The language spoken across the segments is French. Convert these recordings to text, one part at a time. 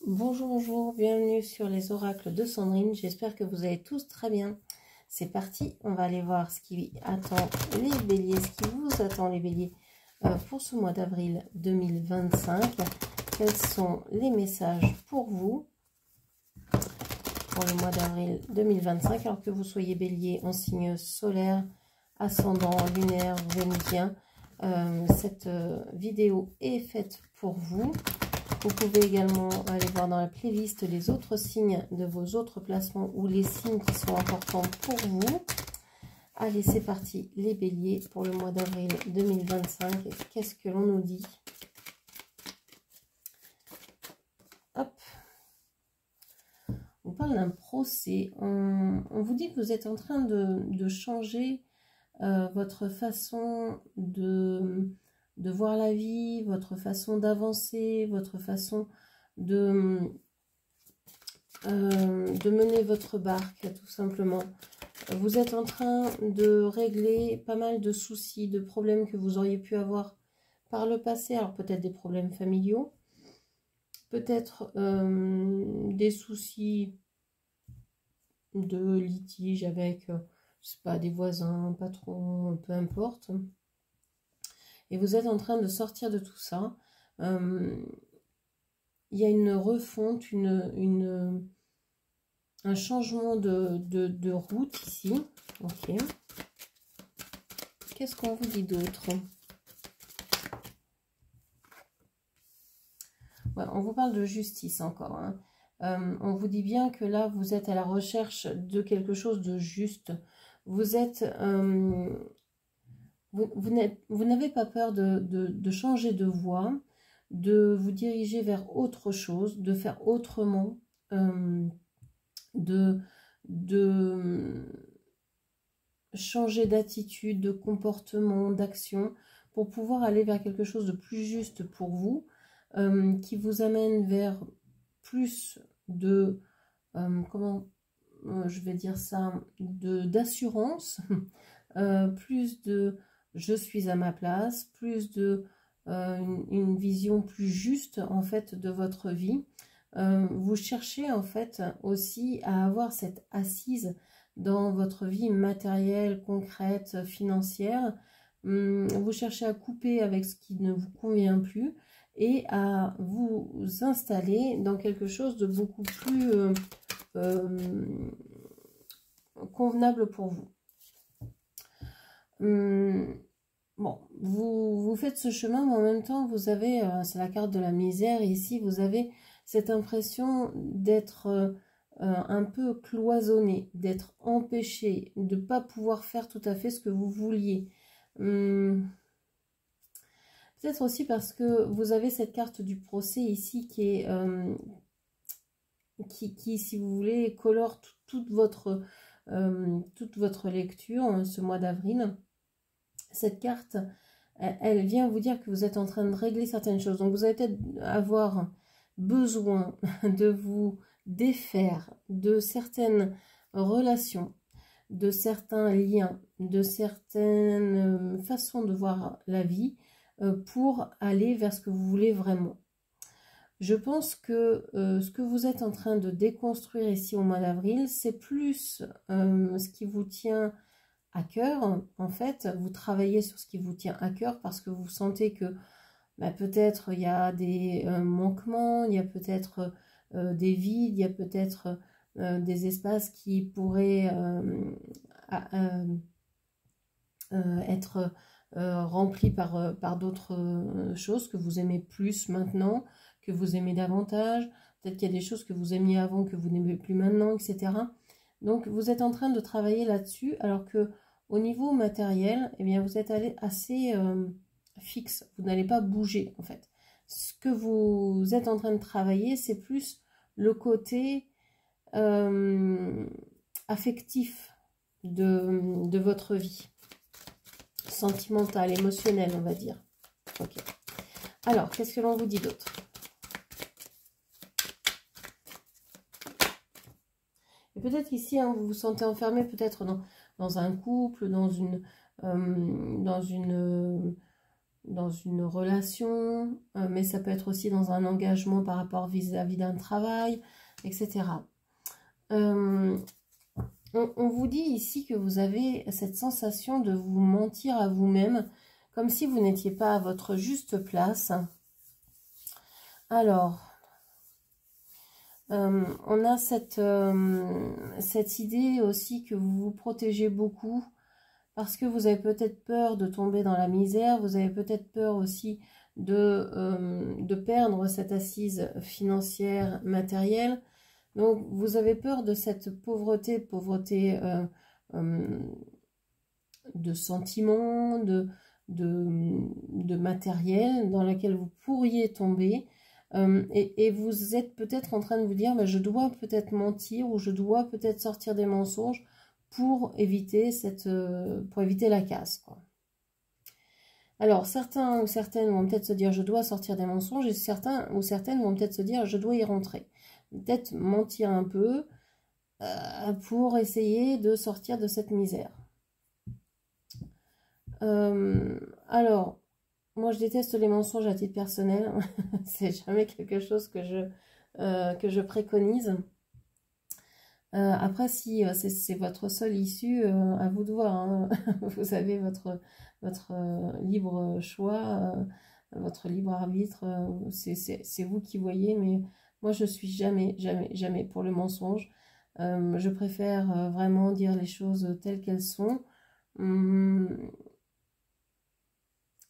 Bonjour, bonjour, bienvenue sur les oracles de Sandrine. J'espère que vous allez tous très bien. C'est parti, on va aller voir ce qui attend les béliers, ce qui vous attend les béliers pour ce mois d'avril 2025. Quels sont les messages pour vous pour le mois d'avril 2025, alors que vous soyez bélier en signe solaire, ascendant, lunaire, vénusien. Cette vidéo est faite pour vous. Vous pouvez également aller voir dans la playlist les autres signes de vos autres placements ou les signes qui sont importants pour vous. Allez, c'est parti, les béliers pour le mois d'avril 2025. Qu'est-ce que l'on nous dit? Hop. On parle d'un procès. On vous dit que vous êtes en train de changer votre façon de voir la vie, votre façon d'avancer, votre façon de mener votre barque, tout simplement. Vous êtes en train de régler pas mal de soucis, de problèmes que vous auriez pu avoir par le passé. Alors peut-être des problèmes familiaux, peut-être des soucis de litige avec, je sais pas, des voisins, patrons, peu importe. Et vous êtes en train de sortir de tout ça. Il y a une refonte, un changement de route ici. Ok. Qu'est-ce qu'on vous dit d'autre? Ouais, on vous parle de justice encore. Hein. On vous dit bien que là, vous êtes à la recherche de quelque chose de juste. Vous êtes... Vous n'avez pas peur de changer de voie, de vous diriger vers autre chose, de faire autrement, de changer d'attitude, de comportement, d'action, pour pouvoir aller vers quelque chose de plus juste pour vous, qui vous amène vers plus de, comment je vais dire ça, d'assurance, plus de je suis à ma place, plus de une vision plus juste en fait de votre vie. Vous cherchez en fait aussi à avoir cette assise dans votre vie matérielle, concrète, financière. Vous cherchez à couper avec ce qui ne vous convient plus et à vous installer dans quelque chose de beaucoup plus convenable pour vous. Bon, vous faites ce chemin, mais en même temps, vous avez, c'est la carte de la misère, et ici, vous avez cette impression d'être un peu cloisonné, d'être empêché, de ne pas pouvoir faire tout à fait ce que vous vouliez. Peut-être aussi parce que vous avez cette carte du procès ici qui est... qui, si vous voulez, colore toute votre lecture ce mois d'avril. Cette carte, elle vient vous dire que vous êtes en train de régler certaines choses. Donc, vous allez peut-être avoir besoin de vous défaire de certaines relations, de certains liens, de certaines façons de voir la vie pour aller vers ce que vous voulez vraiment. Je pense que ce que vous êtes en train de déconstruire ici au mois d'avril, c'est plus ce qui vous tient à cœur. En fait, vous travaillez sur ce qui vous tient à cœur parce que vous sentez que peut-être il y a des manquements, il y a peut-être des vides, il y a peut-être des espaces qui pourraient être remplis par d'autres choses que vous aimez plus maintenant, que vous aimez davantage. Peut-être qu'il y a des choses que vous aimiez avant que vous n'aimez plus maintenant, etc. Donc, vous êtes en train de travailler là-dessus, alors que au niveau matériel, eh bien, vous êtes allé assez fixe. Vous n'allez pas bouger, en fait. Ce que vous êtes en train de travailler, c'est plus le côté affectif de votre vie. Sentimental, émotionnel, on va dire. Ok. Alors, qu'est-ce que l'on vous dit d'autre? Et peut-être ici, hein, vous vous sentez enfermé peut-être dans un couple, dans une dans une relation, mais ça peut être aussi dans un engagement par rapport vis-à-vis d'un travail, etc. On vous dit ici que vous avez cette sensation de vous mentir à vous-même, comme si vous n'étiez pas à votre juste place. Alors, on a cette idée aussi que vous vous protégez beaucoup, parce que vous avez peut-être peur de tomber dans la misère, vous avez peut-être peur aussi de perdre cette assise financière, matérielle. Donc, vous avez peur de cette pauvreté de sentiments, de matériel dans laquelle vous pourriez tomber. Et vous êtes peut-être en train de vous dire, bah, je dois peut-être mentir ou je dois peut-être sortir des mensonges pour éviter la casse, quoi. Alors, certains ou certaines vont peut-être se dire, je dois sortir des mensonges, et certains ou certaines vont peut-être se dire, je dois y rentrer. Peut-être mentir un peu pour essayer de sortir de cette misère. Alors, moi je déteste les mensonges à titre personnel. C'est jamais quelque chose que je préconise. Après, si c'est votre seule issue, à vous de voir, hein. Vous avez votre libre choix, votre libre arbitre, c'est vous qui voyez, mais moi je suis jamais pour le mensonge. Je préfère vraiment dire les choses telles qu'elles sont.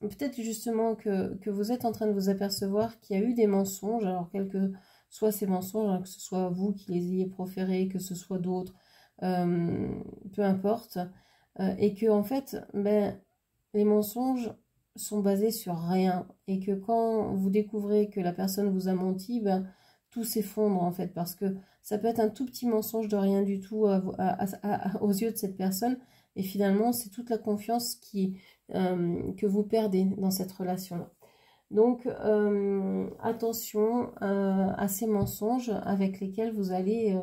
Peut-être justement que vous êtes en train de vous apercevoir qu'il y a eu des mensonges, alors quels que soient ces mensonges, hein, que ce soit vous qui les ayez proférés, que ce soit d'autres, peu importe, et que en fait, ben, les mensonges sont basés sur rien, et que quand vous découvrez que la personne vous a menti, ben, tout s'effondre en fait, parce que ça peut être un tout petit mensonge de rien du tout aux yeux de cette personne, et finalement c'est toute la confiance que vous perdez dans cette relation-là. Donc, attention à ces mensonges avec lesquels vous allez,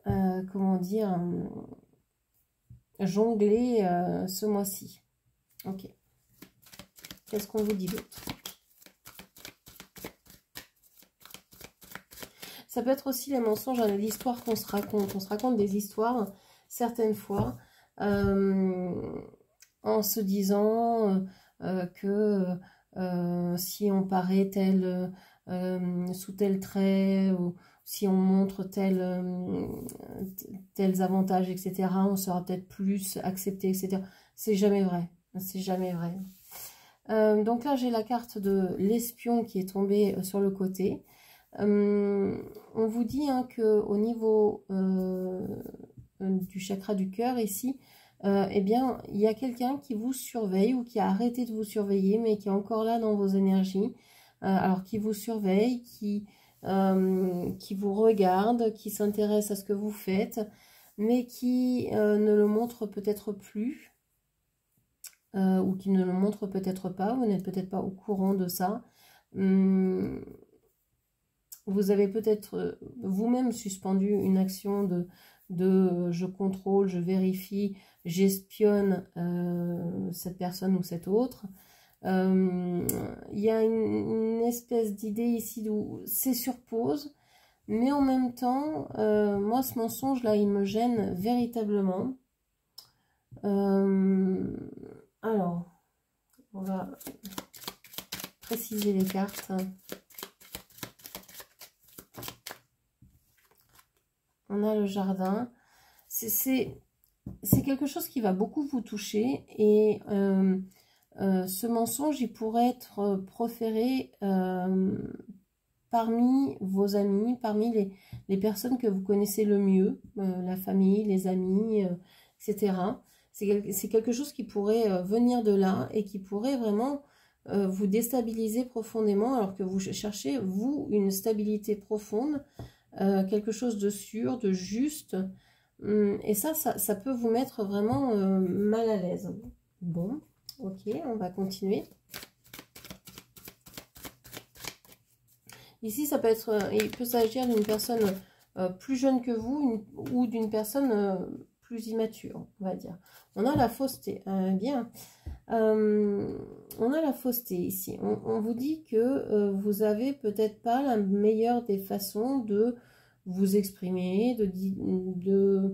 comment dire, jongler ce mois-ci. Ok. Qu'est-ce qu'on vous dit d'autre? Ça peut être aussi les mensonges à l'histoire qu'on se raconte. On se raconte des histoires, certaines fois, en se disant que si on paraît sous tel trait, ou si on montre tels avantages, etc., on sera peut-être plus accepté, etc. C'est jamais vrai. C'est jamais vrai. Donc là, j'ai la carte de l'espion qui est tombée sur le côté. On vous dit hein, qu'au niveau du chakra du cœur ici, eh bien, il y a quelqu'un qui vous surveille ou qui a arrêté de vous surveiller, mais qui est encore là dans vos énergies. Alors, qui vous surveille, qui vous regarde, qui s'intéresse à ce que vous faites, mais qui ne le montre peut-être plus, ou qui ne le montre peut-être pas. Vous n'êtes peut-être pas au courant de ça. Vous avez peut-être vous-même suspendu une action de je contrôle, je vérifie, j'espionne cette personne ou cette autre. Il y a une espèce d'idée ici où c'est sur pause, mais en même temps, moi ce mensonge-là, il me gêne véritablement. Alors, on va préciser les cartes. On a le jardin. C'est quelque chose qui va beaucoup vous toucher. Et ce mensonge, il pourrait être proféré parmi vos amis, parmi les personnes que vous connaissez le mieux, la famille, les amis, etc. C'est quelque chose qui pourrait venir de là et qui pourrait vraiment vous déstabiliser profondément, alors que vous cherchez, vous, une stabilité profonde, quelque chose de sûr, de juste, et ça peut vous mettre vraiment mal à l'aise. Bon, ok, on va continuer. Ici, ça peut être, il peut s'agir d'une personne plus jeune que vous, ou d'une personne plus immature, on va dire. On a la fausseté, bien. On a la fausseté ici. On vous dit que vous avez peut-être pas la meilleure des façons de vous exprimer, de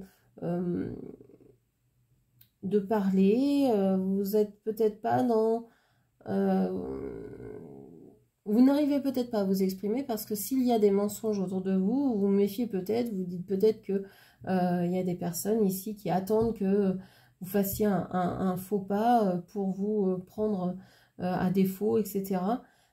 parler. Vous êtes peut-être pas dans... vous n'arrivez peut-être pas à vous exprimer parce que s'il y a des mensonges autour de vous, vous vous méfiez peut-être, vous dites peut-être que il y a des personnes ici qui attendent que vous fassiez un faux pas pour vous prendre à défaut, etc.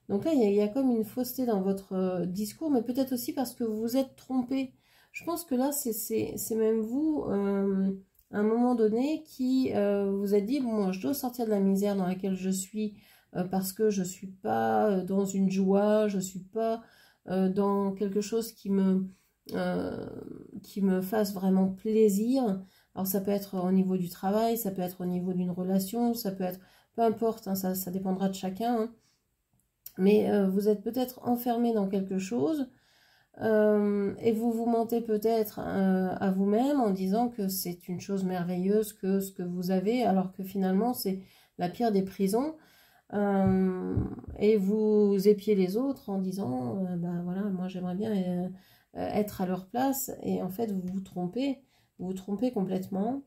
Donc là, il y a comme une fausseté dans votre discours, mais peut-être aussi parce que vous vous êtes trompé. Je pense que là, c'est même vous, à un moment donné, qui vous a dit, bon, je dois sortir de la misère dans laquelle je suis, parce que je ne suis pas dans une joie, je ne suis pas dans quelque chose qui me fasse vraiment plaisir. Alors ça peut être au niveau du travail, ça peut être au niveau d'une relation, ça peut être, peu importe, hein, ça dépendra de chacun. Hein. Mais vous êtes peut-être enfermé dans quelque chose et vous vous mentez peut-être à vous-même en disant que c'est une chose merveilleuse que ce que vous avez, alors que finalement c'est la pire des prisons. Et vous épiez les autres en disant ben voilà, moi j'aimerais bien être à leur place, et en fait vous vous trompez complètement,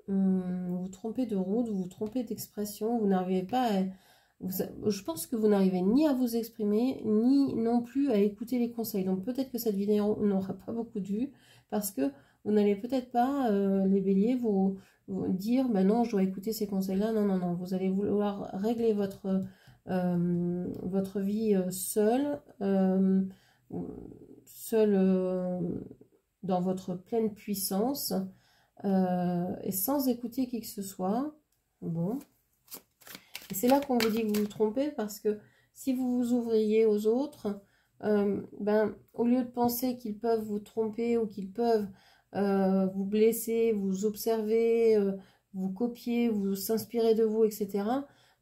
vous vous trompez de route, vous vous trompez d'expression, vous n'arrivez pas à, je pense que vous n'arrivez ni à vous exprimer, ni non plus à écouter les conseils. Donc peut-être que cette vidéo n'aura pas beaucoup de vues, parce que vous n'allez peut-être pas, les béliers, vous dire, ben non, je dois écouter ces conseils-là. Non, non, non, vous allez vouloir régler votre vie seul, dans votre pleine puissance, et sans écouter qui que ce soit. Bon. Et c'est là qu'on vous dit que vous vous trompez, parce que si vous vous ouvriez aux autres, ben, au lieu de penser qu'ils peuvent vous tromper ou qu'ils peuvent vous blesser, vous observer, vous copier, vous s'inspirer de vous, etc.,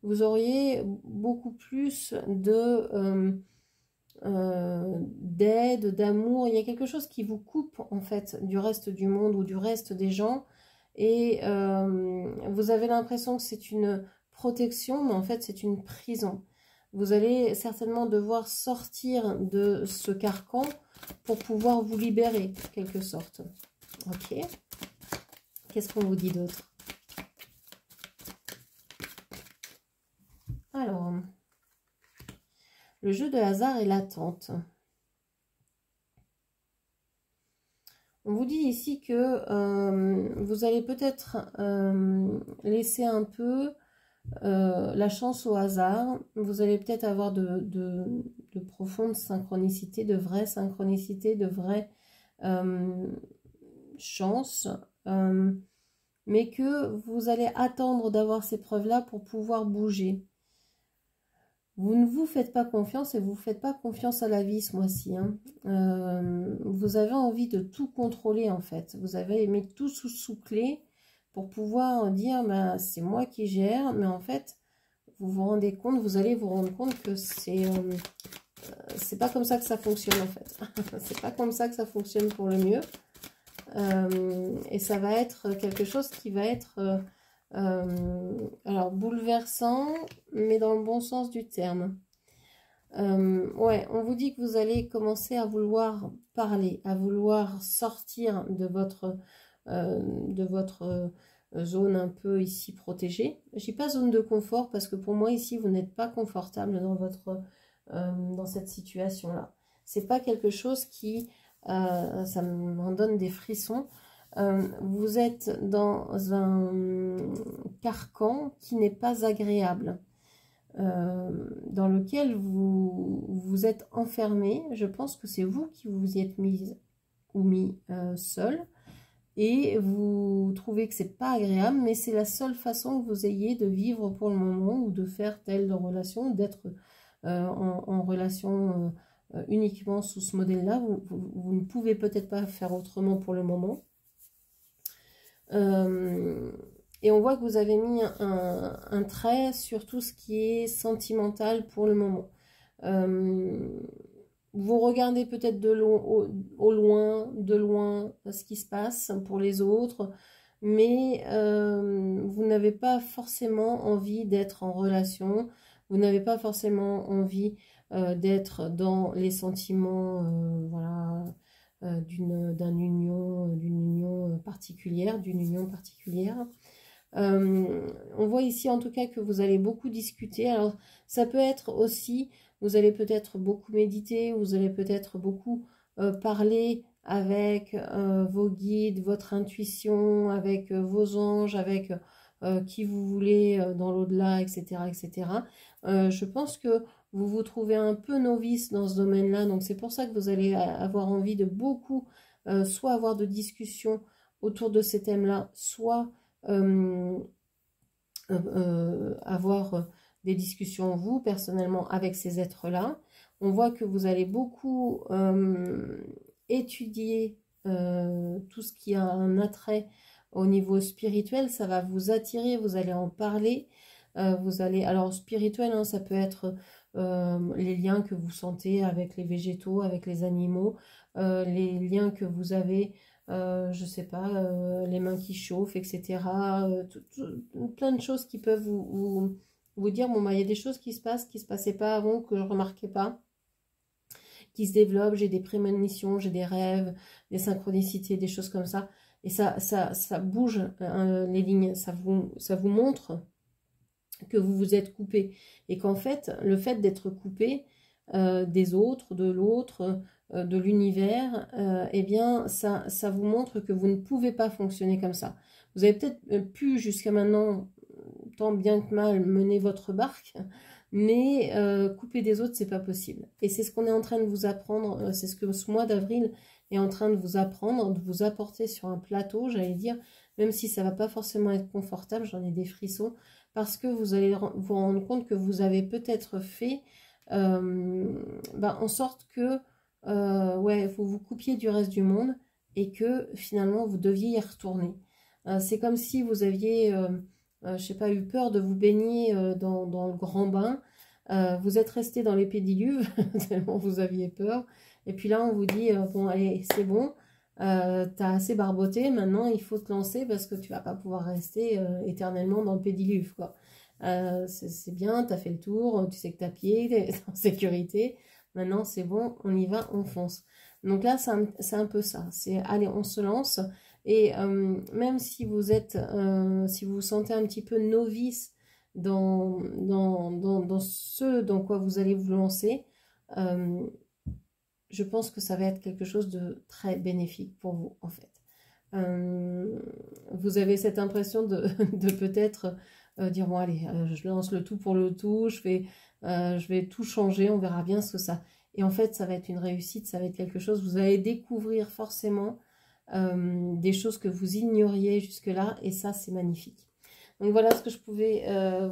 vous auriez beaucoup plus d'aide, d'amour. Il y a quelque chose qui vous coupe en fait du reste du monde ou du reste des gens, et vous avez l'impression que c'est une protection, mais en fait c'est une prison. Vous allez certainement devoir sortir de ce carcan pour pouvoir vous libérer, en quelque sorte. Ok. Qu'est-ce qu'on vous dit d'autre? Alors, le jeu de hasard et l'attente. On vous dit ici que vous allez peut-être laisser un peu la chance au hasard. Vous allez peut-être avoir de profondes synchronicités, de vraies synchronicités, de vraies chances, mais que vous allez attendre d'avoir ces preuves-là pour pouvoir bouger. Vous ne vous faites pas confiance, et vous ne faites pas confiance à la vie ce mois-ci. Hein. Vous avez envie de tout contrôler en fait. Vous avez mis tout sous clé pour pouvoir dire bah, c'est moi qui gère, mais en fait vous allez vous rendre compte que c'est pas comme ça que ça fonctionne en fait. C'est pas comme ça que ça fonctionne pour le mieux. Et ça va être quelque chose qui va être alors bouleversant, mais dans le bon sens du terme. Ouais, on vous dit que vous allez commencer à vouloir parler, à vouloir sortir de votre zone un peu ici protégée. Je dis pas zone de confort, parce que pour moi ici vous n'êtes pas confortable dans cette situation là. C'est pas quelque chose qui ça m'en donne des frissons. Vous êtes dans un carcan qui n'est pas agréable, dans lequel vous êtes enfermé. Je pense que c'est vous qui vous y êtes mise ou mis seul, et vous trouvez que c'est pas agréable, mais c'est la seule façon que vous ayez de vivre pour le moment, ou de faire telle relation, d'être en relation uniquement sous ce modèle-là. Vous ne pouvez peut-être pas faire autrement pour le moment. Et on voit que vous avez mis un trait sur tout ce qui est sentimental pour le moment. Vous regardez peut-être de loin ce qui se passe pour les autres. mais vous n'avez pas forcément envie d'être en relation, vous n'avez pas forcément envie d'être dans les sentiments, voilà, d'une union particulière, on voit ici en tout cas que vous allez beaucoup discuter. Alors ça peut être aussi, vous allez peut-être beaucoup méditer, vous allez peut-être beaucoup parler avec vos guides, votre intuition, avec vos anges, avec qui vous voulez dans l'au-delà, etc., etc. Je pense que vous vous trouvez un peu novice dans ce domaine-là, donc c'est pour ça que vous allez avoir envie de beaucoup, soit avoir de discussions autour de ces thèmes-là, soit avoir des discussions vous personnellement avec ces êtres-là. On voit que vous allez beaucoup étudier tout ce qui a un attrait au niveau spirituel, ça va vous attirer, vous allez en parler, vous allez, alors spirituel, hein, ça peut être les liens que vous sentez avec les végétaux, avec les animaux, les liens que vous avez, je sais pas, les mains qui chauffent, etc. Plein de choses qui peuvent vous dire, bon, bah, il y a des choses qui se passent, qui se passaient pas avant, que je ne remarquais pas, qui se développent, j'ai des prémonitions, j'ai des rêves, des synchronicités, des choses comme ça. Et ça bouge les lignes, ça vous montre que vous vous êtes coupé. Et qu'en fait, le fait d'être coupé des autres, de l'autre, de l'univers, eh bien, ça vous montre que vous ne pouvez pas fonctionner comme ça. Vous avez peut-être pu jusqu'à maintenant, tant bien que mal, mener votre barque, mais couper des autres, c'est pas possible. Et c'est ce qu'on est en train de vous apprendre, c'est ce que ce mois d'avril est en train de vous apprendre, de vous apporter sur un plateau, j'allais dire, même si ça va pas forcément être confortable, j'en ai des frissons, parce que vous allez vous rendre compte que vous avez peut-être fait en sorte que ouais, vous vous coupiez du reste du monde et que finalement vous deviez y retourner. C'est comme si vous aviez, je sais pas, eu peur de vous baigner dans le grand bain. Vous êtes resté dans les pédiluves, tellement vous aviez peur. Et puis là, on vous dit, bon, allez, c'est bon, t'as assez barboté, maintenant il faut te lancer parce que tu vas pas pouvoir rester éternellement dans le pédiluve, quoi. C'est bien, t'as fait le tour, tu sais que t'as pied, t'es en sécurité. Maintenant, c'est bon, on y va, on fonce. Donc là, c'est un peu ça. C'est, allez, on se lance. Et même si vous êtes, si vous vous sentez un petit peu novice dans ce dans quoi vous allez vous lancer, je pense que ça va être quelque chose de très bénéfique pour vous, en fait. Vous avez cette impression de peut-être dire, bon, allez, je lance le tout pour le tout, je vais tout changer, on verra bien ce que ça... Et en fait, ça va être une réussite, ça va être quelque chose, vous allez découvrir forcément des choses que vous ignoriez jusque-là, et ça, c'est magnifique. Donc voilà ce que je pouvais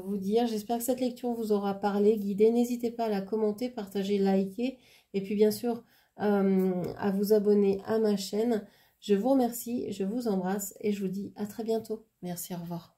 vous dire. J'espère que cette lecture vous aura parlé, guidé. N'hésitez pas à la commenter, partager, liker, et puis bien sûr à vous abonner à ma chaîne. Je vous remercie, je vous embrasse, et je vous dis à très bientôt. Merci, au revoir.